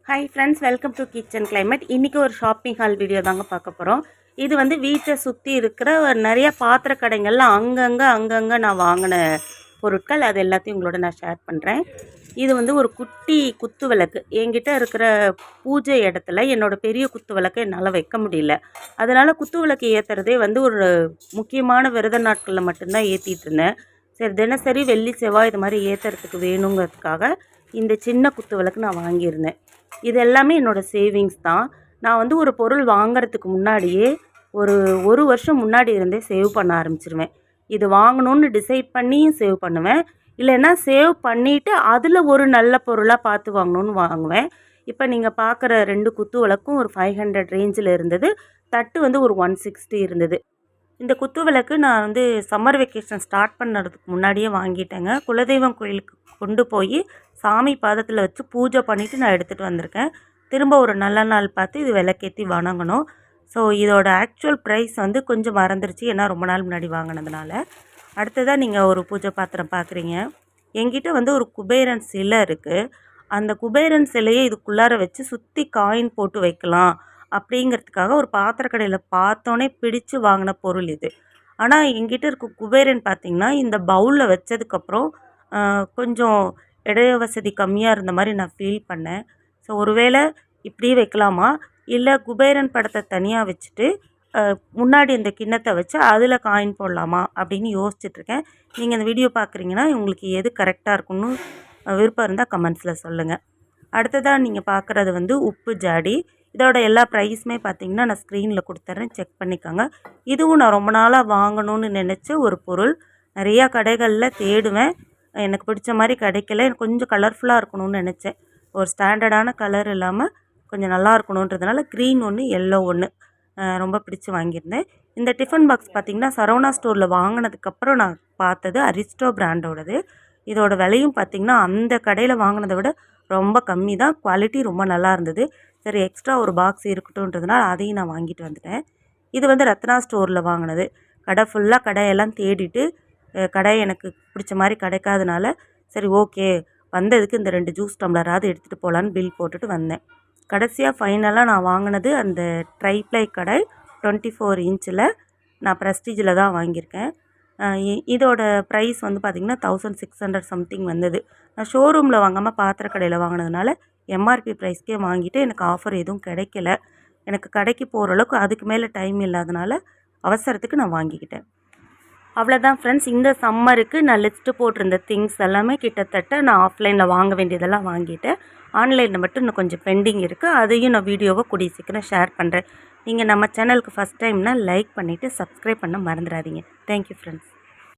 Hi friends, welcome to kitchen climate. இன்றைக்கி ஒரு shopping hall video தாங்க பார்க்க போகிறோம். இது வந்து வீட்டை சுற்றி இருக்கிற நிறைய பாத்திர கடைகள்லாம் அங்கங்கே நான் வாங்கின பொருட்கள். அது எல்லாத்தையும் உங்களோட நான் ஷேர் பண்ணுறேன். இது வந்து ஒரு குட்டி குத்து விளக்கு. என்கிட்ட இருக்கிற பூஜை இடத்துல என்னோடய பெரிய குத்து விளக்கை என்னால் வைக்க முடியல. அதனால் குத்து விளக்கு ஏற்றுறதே வந்து ஒரு முக்கியமான விரத நாட்களில் மட்டும்தான் ஏற்றிட்டு இருந்தேன். சரி, தினசரி வெள்ளி செவ்வாய் இது மாதிரி ஏற்றுறதுக்கு வேணுங்கிறதுக்காக இந்த சின்ன குத்து விளக்கு நான் வாங்கியிருந்தேன். இது எல்லாமே என்னோடய சேவிங்ஸ் தான். நான் வந்து ஒரு பொருள் வாங்கிறதுக்கு முன்னாடியே ஒரு வருஷம் முன்னாடி இருந்தே சேவ் பண்ண ஆரம்பிச்சிருவேன். இது வாங்கணும்னு டிசைட் பண்ணியும் சேவ் பண்ணுவேன். இல்லைன்னா சேவ் பண்ணிவிட்டு அதில் ஒரு நல்ல பொருளாக பார்த்து வாங்கணும்னு வாங்குவேன். இப்போ நீங்கள் பார்க்குற 2 குத்து விளக்கும் ஒரு 500 ரேஞ்சில் இருந்தது. தட்டு வந்து ஒரு 160 இருந்தது. இந்த குத்து விளக்கு நான் வந்து சம்மர் வெக்கேஷன் ஸ்டார்ட் பண்ணுறதுக்கு முன்னாடியே வாங்கிட்டேங்க. குலதெய்வம் கோயிலுக்கு கொண்டு போய் சாமி பாதத்தில் வச்சு பூஜை பண்ணிவிட்டு நான் எடுத்துகிட்டு வந்திருக்கேன். திரும்ப ஒரு நல்ல நாள் பார்த்து இது விளக்கேற்றி வணங்கணும். ஸோ இதோட ஆக்சுவல் ப்ரைஸ் வந்து கொஞ்சம் மறந்துருச்சு, ஏன்னா ரொம்ப நாள் முன்னாடி வாங்கினதுனால. அடுத்ததாக நீங்கள் ஒரு பூஜை பாத்திரம் பார்க்குறீங்க. என்கிட்ட வந்து ஒரு குபேரன் சிலை இருக்குது. அந்த குபேரன் சிலையை இதுக்குள்ளார வச்சு சுற்றி காயின் போட்டு வைக்கலாம் அப்படிங்கிறதுக்காக ஒரு பாத்திரக்கடையில் பார்த்தோன்னே பிடிச்சு வாங்கின பொருள் இது. ஆனால் என்கிட்ட இருக்க குபேரன் பார்த்திங்கன்னா இந்த பவுலில் வச்சதுக்கப்புறம் கொஞ்சம் இடைய வசதி கம்மியாக இருந்த மாதிரி நான் ஃபீல் பண்ணேன். ஸோ ஒருவேளை இப்படியே வைக்கலாமா, இல்லை குபேரன் படத்தை தனியாக வச்சுட்டு முன்னாடி இந்த கிண்ணத்தை வச்சு அதில் காயின் போடலாமா அப்படின்னு யோசிச்சுட்ருக்கேன். நீங்கள் இந்த வீடியோ பார்க்குறீங்கன்னா உங்களுக்கு எது கரெக்டாக இருக்குன்னு விருப்பம் இருந்தால் கமெண்ட்ஸில் சொல்லுங்கள். அடுத்ததாக நீங்கள் பார்க்குறது வந்து உப்பு ஜாடி. இதோட எல்லா ப்ரைஸுமே பார்த்திங்கன்னா நான் ஸ்க்ரீனில் கொடுத்துட்றேன், செக் பண்ணிக்கோங்க. இதுவும் நான் ரொம்ப நாளாக வாங்கணும்னு நினச்ச ஒரு பொருள். நிறையா கடைகளில் தேடுவேன், எனக்கு பிடிச்ச மாதிரி கிடைக்கல. எனக்கு கொஞ்சம் கலர்ஃபுல்லாக இருக்கணும்னு நினச்சேன். ஒரு ஸ்டாண்டர்டான கலர் இல்லாமல் கொஞ்சம் நல்லா இருக்கணுன்றதுனால க்ரீன் ஒன்று, எல்லோ ஒன்று ரொம்ப பிடிச்சி வாங்கியிருந்தேன். இந்த டிஃபன் பாக்ஸ் பார்த்திங்கன்னா சரவணா ஸ்டோரில் வாங்கினதுக்கப்புறம் நான் பார்த்தது அரிஸ்டோ பிராண்டோடது. இதோட விலையும் பார்த்திங்கன்னா அந்த கடையில் வாங்கினதை விட ரொம்ப கம்மி தான். குவாலிட்டி ரொம்ப நல்லா இருந்தது. சரி, எக்ஸ்ட்ரா ஒரு பாக்ஸ் இருக்கட்டும்ன்றதுனால அதையும் நான் வாங்கிட்டு வந்துட்டேன். இது வந்து ரத்னா ஸ்டோரில் வாங்கினது. கடை ஃபுல்லாக கடையெல்லாம் தேடிட்டு கடை எனக்கு பிடிச்ச மாதிரி கிடைக்காதனால சரி ஓகே, வந்ததுக்கு இந்த 2 ஜூஸ் டம்ளராவது எடுத்துகிட்டு போகலான்னு பில் போட்டுட்டு வந்தேன். கடைசியாக ஃபைனலாக நான் வாங்கினது அந்த ட்ரைப்ளை கடை 24 இன்ச்சில். நான் ப்ரெஸ்டீஜில் தான் வாங்கியிருக்கேன். இதோட ப்ரைஸ் வந்து பார்த்திங்கன்னா 1600 சம்திங் வந்தது. நான் ஷோரூமில் வாங்காமல் பாத்திர கடையில் வாங்கினதுனால எம்ஆர்பி ப்ரைஸ்க்கே வாங்கிட்டு எனக்கு ஆஃபர் எதுவும் கிடைக்கல. எனக்கு கடைக்கு போகிற அளவுக்கு அதுக்கு மேலே டைம் இல்லாதனால அவசரத்துக்கு நான் வாங்கிக்கிட்டேன். அவ்வளோதான் ஃப்ரெண்ட்ஸ். இந்த சம்மருக்கு நான் லிஸ்ட்டு போட்டிருந்த திங்ஸ் எல்லாமே கிட்டத்தட்ட நான் ஆஃப்லைனில் வாங்க வேண்டியதெல்லாம் வாங்கிட்டேன். ஆன்லைனில் மட்டும் இன்னும் கொஞ்சம் பெண்டிங் இருக்குது. அதையும் நான் வீடியோவை கூடிய சீக்கிரம் ஷேர் பண்ணுறேன். நீங்கள் நம்ம சேனலுக்கு ஃபஸ்ட் டைம்னால் லைக் பண்ணிவிட்டு சப்ஸ்கிரைப் பண்ண மறந்துடாதீங்க. Thank you friends.